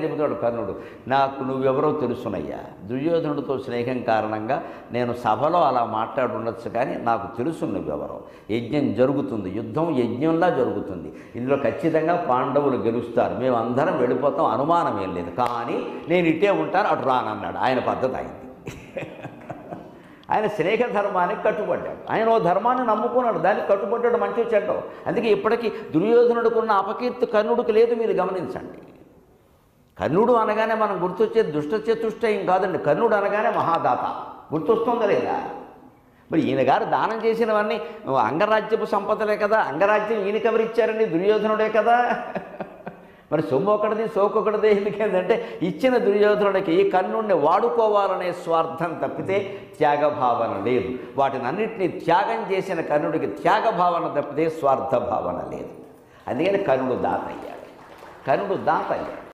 చెబుతాడు కర్ణుడు, నాకు నువ్వెవరో తెలుసునయ్యా. దుర్యోధనుడితో స్నేహం కారణంగా నేను సభలో అలా మాట్లాడుండొచ్చు, కానీ నాకు తెలుసు నువ్వెవరో. యజ్ఞం జరుగుతుంది, యుద్ధం యజ్ఞంలా జరుగుతుంది, ఇందులో ఖచ్చితంగా పాండవులు గెలుస్తారు, మేమందరం వెళ్ళిపోతాం, అనుమానం ఏం లేదు, కానీ నేను ఇట్టే ఉంటాను, అటు రానన్నాడు. ఆయన పద్ధతి అయింది. ఆయన స్నేహ ధర్మానికి కట్టుబడ్డాడు. ఆయన ఓ ధర్మాన్ని నమ్ముకున్నాడు, దానికి కట్టుబడ్డాడు, మంచి చెడ్డం. అందుకే ఇప్పటికీ దుర్యోధనుడికున్న అపకీర్తి కర్ణుడికి లేదు. మీరు గమనించండి, కర్ణుడు అనగానే మనం గుర్తొచ్చేది దుష్టచతుష్టయం కాదండి. కర్ణుడు అనగానే మహాదాత గుర్తొస్తుందా లేదా? మరి ఈయన గారు దానం చేసినవన్నీ అంగరాజ్యపు సంపదలే కదా. అంగరాజ్యం ఈయనకెవరిచ్చారండి? దుర్యోధనుడే కదా. మరి సొమ్ము ఒకటిది సోకొకటిది ఎందుకేంటంటే ఇచ్చిన దుర్యోధనుడికి ఈ కర్ణుడిని వాడుకోవాలనే స్వార్థం తప్పితే త్యాగభావన లేదు. వాటిని అన్నింటినీ త్యాగం చేసిన కర్ణుడికి త్యాగభావన తప్పితే స్వార్థ భావన లేదు. అందుకని కర్ణుడు దాత అయ్యాడు.